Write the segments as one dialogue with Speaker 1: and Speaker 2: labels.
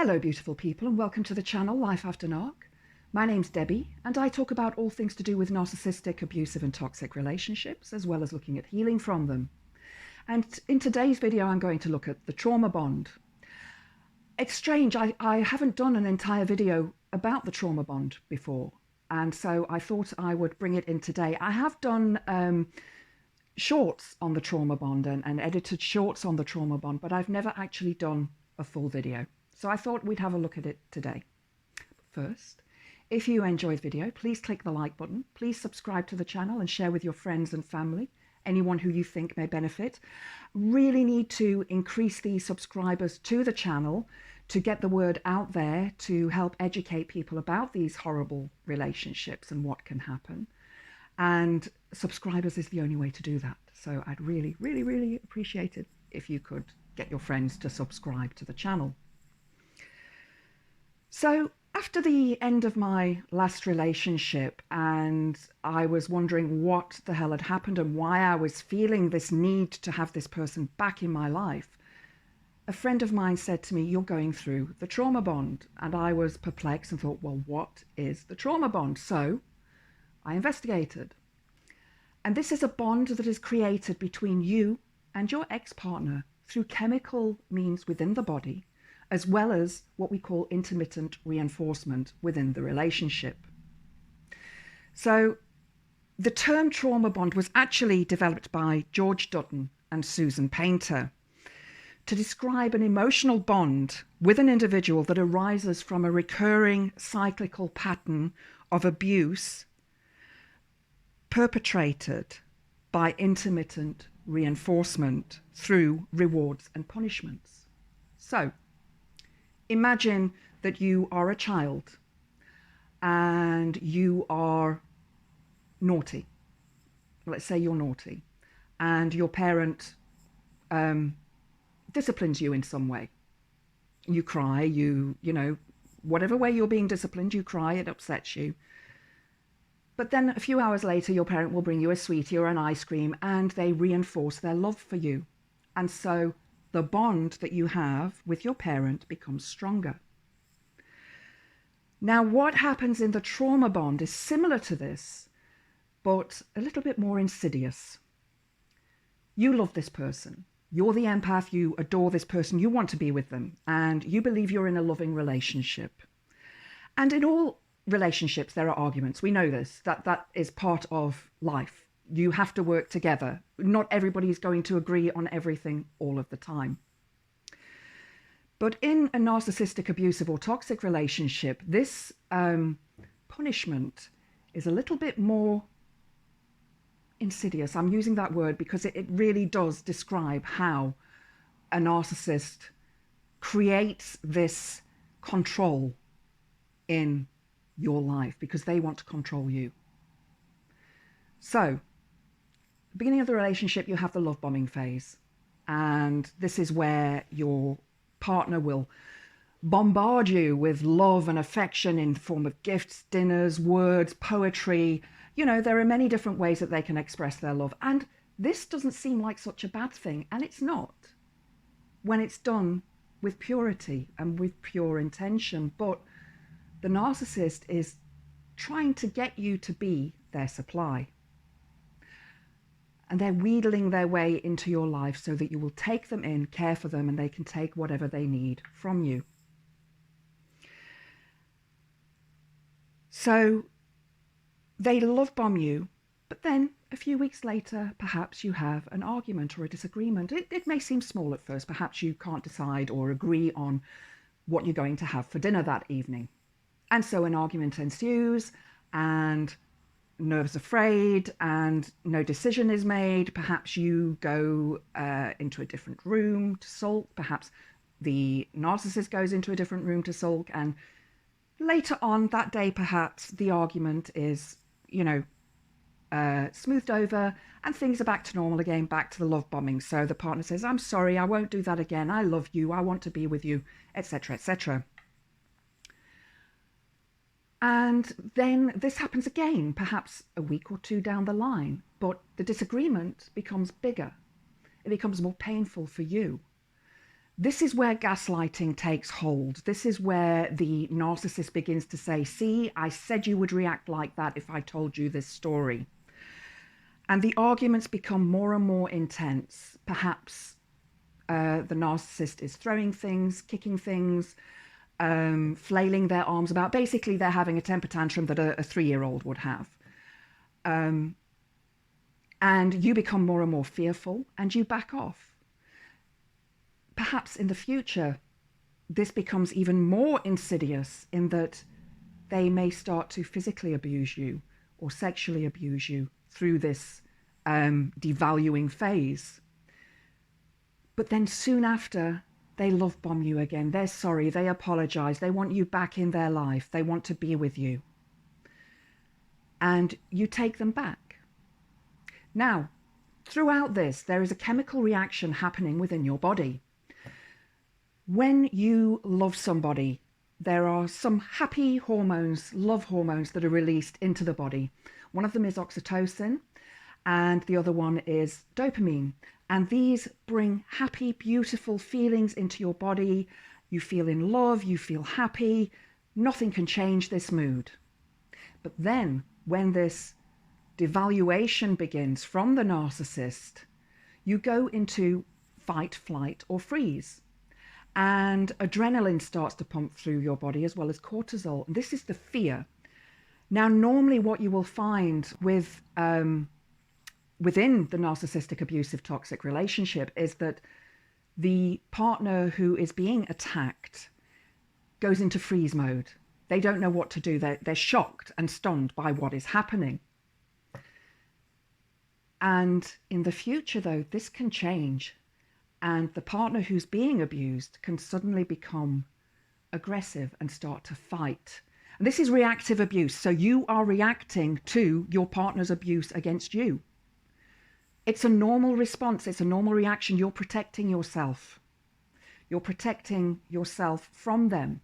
Speaker 1: Hello beautiful people and welcome to the channel Life After Narc. My name's Debbie and I talk about all things to do with narcissistic, abusive and toxic relationships, as well as looking at healing from them. And in today's video I'm going to look at the trauma bond. It's strange, I haven't done an entire video about the trauma bond before, and so I thought I would bring it in today. I have done shorts on the trauma bond and edited shorts on the trauma bond, but I've never actually done a full video. So I thought we'd have a look at it today. First, if you enjoyed the video, please click the like button. Please subscribe to the channel and share with your friends and family, anyone who you think may benefit. Really need to increase the subscribers to the channel to get the word out there, to help educate people about these horrible relationships and what can happen. And subscribers is the only way to do that. So I'd really appreciate it if you could get your friends to subscribe to the channel. So after the end of my last relationship, and I was wondering what the hell had happened and why I was feeling this need to have this person back in my life, a friend of mine said to me, "You're going through the trauma bond." And I was perplexed and thought, well, what is the trauma bond? So I investigated. And this is a bond that is created between you and your ex-partner through chemical means within the body, as well as what we call intermittent reinforcement within the relationship. So the term trauma bond was actually developed by George Dutton and Susan Painter to describe an emotional bond with an individual that arises from a recurring cyclical pattern of abuse perpetrated by intermittent reinforcement through rewards and punishments. So imagine that you are a child and you are naughty. Let's say you're naughty and your parent disciplines you in some way. You cry, you know, whatever way you're being disciplined, you cry, it upsets you. But then a few hours later, your parent will bring you a sweetie or an ice cream and they reinforce their love for you. And so the bond that you have with your parent becomes stronger. Now, what happens in the trauma bond is similar to this, but a little bit more insidious. You love this person. You're the empath. You adore this person. You want to be with them. And you believe you're in a loving relationship. And in all relationships, there are arguments. We know this, that is part of life. You have to work together. Not everybody is going to agree on everything all of the time. But in a narcissistic, abusive or toxic relationship, this punishment is a little bit more insidious. I'm using that word because it really does describe how a narcissist creates this control in your life because they want to control you. So beginning of the relationship, you have the love bombing phase, and this is where your partner will bombard you with love and affection in the form of gifts, dinners, words, poetry. You know, there are many different ways that they can express their love, and this doesn't seem like such a bad thing, and it's not when it's done with purity and with pure intention. But the narcissist is trying to get you to be their supply. And they're wheedling their way into your life so that you will take them in, care for them, and they can take whatever they need from you. So they love bomb you, but then a few weeks later, perhaps you have an argument or a disagreement. It may seem small at first. Perhaps you can't decide or agree on what you're going to have for dinner that evening. And so an argument ensues, and nerves are frayed, and no decision is made. Perhaps you go into a different room to sulk. Perhaps the narcissist goes into a different room to sulk. And later on that day, perhaps the argument is, you know, smoothed over and things are back to normal again, back to the love bombing. So the partner says, "I'm sorry, I won't do that again. I love you. I want to be with you," etc., etc. And then this happens again, perhaps a week or two down the line, but the disagreement becomes bigger. It becomes more painful for you. This is where gaslighting takes hold. This is where the narcissist begins to say, see, I said you would react like that if I told you this story. And the arguments become more and more intense. Perhaps the narcissist is throwing things, kicking things, flailing their arms about. Basically, they're having a temper tantrum that a 3-year-old would have. And you become more and more fearful and you back off. Perhaps in the future, this becomes even more insidious in that they may start to physically abuse you or sexually abuse you through this devaluing phase. But then soon after, they love bomb you again. They're sorry, they apologize, they want you back in their life, they want to be with you. And you take them back. Now, throughout this, there is a chemical reaction happening within your body. When you love somebody, there are some happy hormones, love hormones, that are released into the body. One of them is oxytocin, and the other one is dopamine. And these bring happy, beautiful feelings into your body. You feel in love, you feel happy. Nothing can change this mood. But then, when this devaluation begins from the narcissist, you go into fight, flight, or freeze. And adrenaline starts to pump through your body as well as cortisol. And this is the fear. Now, normally what you will find with within the narcissistic, abusive, toxic relationship is that the partner who is being attacked goes into freeze mode. They don't know what to do. They're shocked and stunned by what is happening. And in the future, though, this can change. And the partner who's being abused can suddenly become aggressive and start to fight. And this is reactive abuse. So you are reacting to your partner's abuse against you. It's a normal response. It's a normal reaction. You're protecting yourself. You're protecting yourself from them.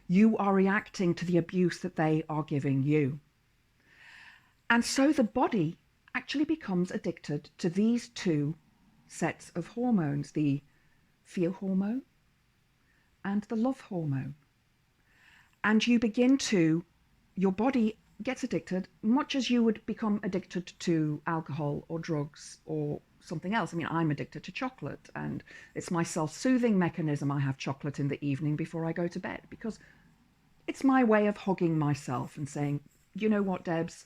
Speaker 1: You are reacting to the abuse that they are giving you. And so the body actually becomes addicted to these two sets of hormones, the fear hormone and the love hormone. And you begin to, your body gets addicted, much as you would become addicted to alcohol or drugs or something else. I mean, I'm addicted to chocolate, and it's my self-soothing mechanism. I have chocolate in the evening before I go to bed because it's my way of hugging myself and saying, you know what, Debs,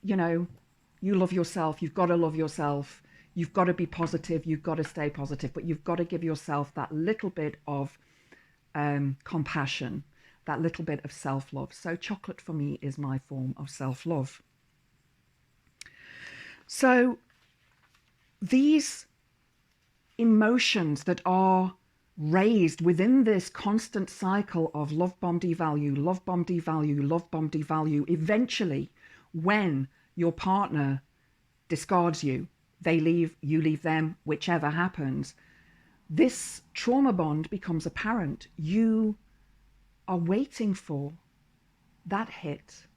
Speaker 1: you know, you love yourself. You've got to love yourself. You've got to be positive. You've got to stay positive, but you've got to give yourself that little bit of compassion, that little bit of self-love. So chocolate for me is my form of self-love. So these emotions that are raised within this constant cycle of love bomb devalue, love bomb devalue, love bomb devalue, eventually when your partner discards you, they leave, you leave them, whichever happens, this trauma bond becomes apparent. You are waiting for that hit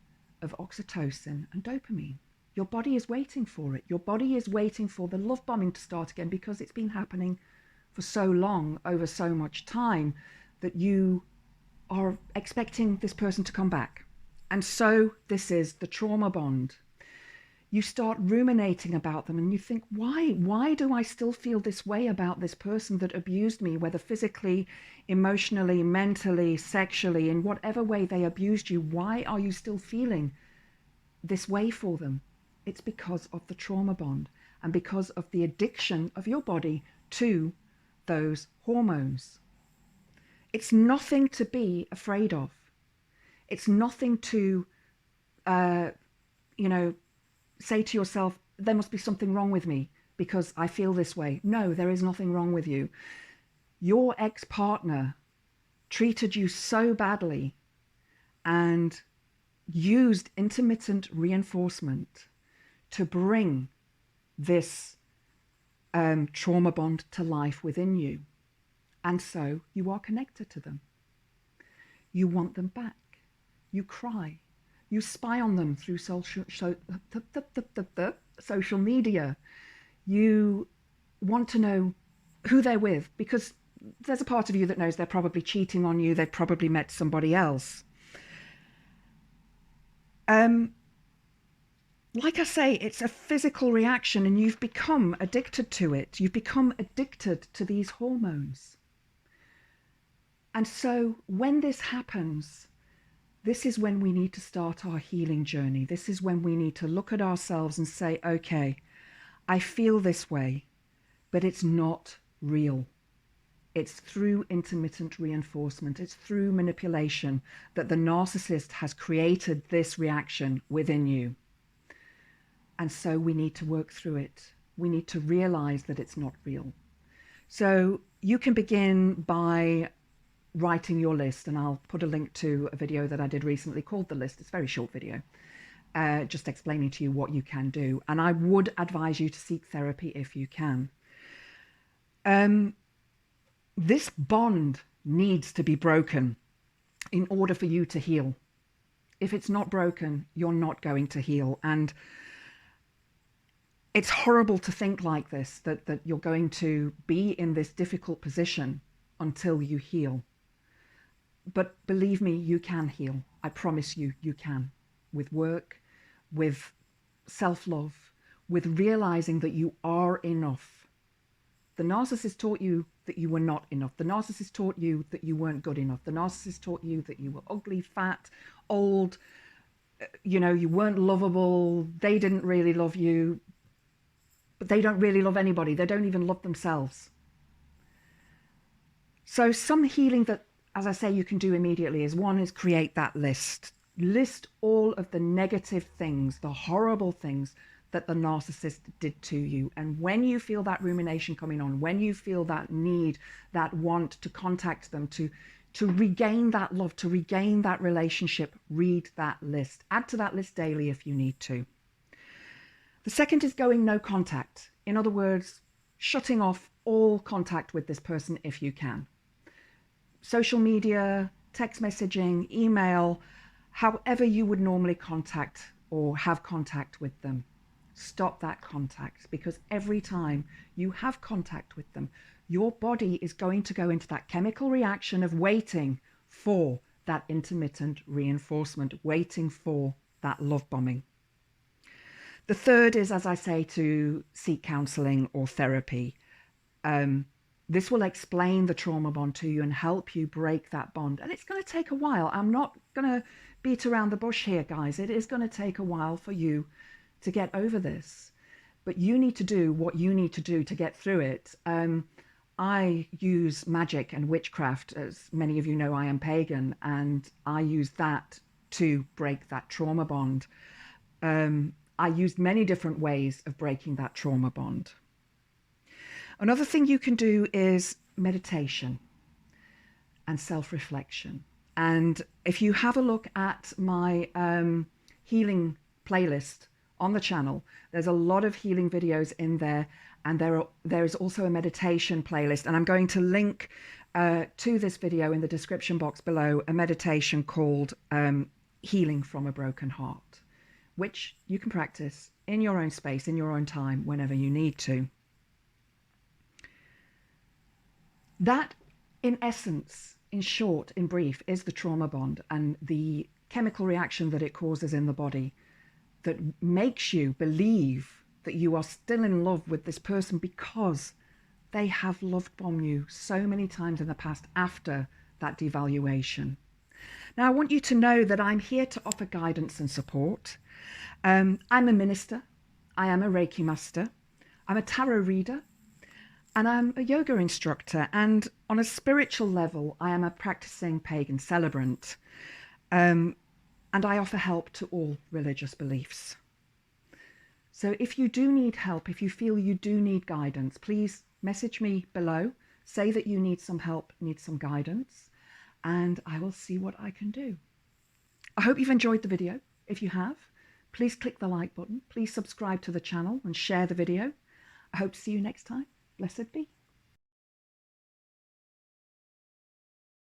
Speaker 1: of oxytocin and dopamine. Your body is waiting for it. Your body is waiting for the love bombing to start again because it's been happening for so long, over so much time, that you are expecting this person to come back. And so this is the trauma bond. You start ruminating about them and you think, why do I still feel this way about this person that abused me, whether physically, emotionally, mentally, sexually, in whatever way they abused you? Why are you still feeling this way for them? It's because of the trauma bond and because of the addiction of your body to those hormones. It's nothing to be afraid of. It's nothing to, say to yourself, there must be something wrong with me because I feel this way. No, there is nothing wrong with you. Your ex-partner treated you so badly and used intermittent reinforcement to bring this trauma bond to life within you. And so you are connected to them. You want them back. You cry. You spy on them through social media. You want to know who they're with because there's a part of you that knows they're probably cheating on you. They've probably met somebody else. Like I say, it's a physical reaction and you've become addicted to it. You've become addicted to these hormones. And so when this happens, this is when we need to start our healing journey. This is when we need to look at ourselves and say, okay, I feel this way, but it's not real. It's through intermittent reinforcement. It's through manipulation that the narcissist has created this reaction within you. And so we need to work through it. We need to realize that it's not real. So you can begin by writing your list, and I'll put a link to a video that I did recently called The List. It's a very short video, just explaining to you what you can do. And I would advise you to seek therapy if you can. This bond needs to be broken in order for you to heal. If it's not broken, you're not going to heal. And it's horrible to think like this, that you're going to be in this difficult position until you heal. But believe me, you can heal. I promise you, you can. With work, with self-love, with realizing that you are enough. The narcissist taught you that you were not enough. The narcissist taught you that you weren't good enough. The narcissist taught you that you were ugly, fat, old, you weren't lovable. They didn't really love you. But they don't really love anybody. They don't even love themselves. So some healing that, as I say, you can do immediately is one is create that list. List all of the negative things, the horrible things that the narcissist did to you. And when you feel that rumination coming on, when you feel that need, that want to contact them, to regain that love, to regain that relationship, read that list. Add to that list daily if you need to. The second is going no contact. In other words, shutting off all contact with this person if you can. Social media, text messaging, email, however you would normally contact or have contact with them. Stop that contact, because every time you have contact with them, your body is going to go into that chemical reaction of waiting for that intermittent reinforcement, waiting for that love bombing. The third is, as I say, to seek counseling or therapy. This will explain the trauma bond to you and help you break that bond. And it's going to take a while. I'm not going to beat around the bush here, guys. It is going to take a while for you to get over this. But you need to do what you need to do to get through it. I use magic and witchcraft. As many of you know, I am pagan, and I use that to break that trauma bond. I used many different ways of breaking that trauma bond. Another thing you can do is meditation and self-reflection. And if you have a look at my healing playlist on the channel, there's a lot of healing videos in there, and there is also a meditation playlist. And I'm going to link to this video in the description box below, a meditation called Healing from a Broken Heart, which you can practice in your own space, in your own time, whenever you need to. That, in essence, in short, in brief, is the trauma bond and the chemical reaction that it causes in the body that makes you believe that you are still in love with this person because they have love bombed you so many times in the past after that devaluation. Now, I want you to know that I'm here to offer guidance and support. I'm a minister, I am a Reiki master, I'm a tarot reader, and I'm a yoga instructor. And on a spiritual level, I am a practicing pagan celebrant. And I offer help to all religious beliefs. So if you do need help, if you feel you do need guidance, please message me below. Say that you need some help, need some guidance, and I will see what I can do. I hope you've enjoyed the video. If you have, please click the like button. Please subscribe to the channel and share the video. I hope to see you next time. Blessed be.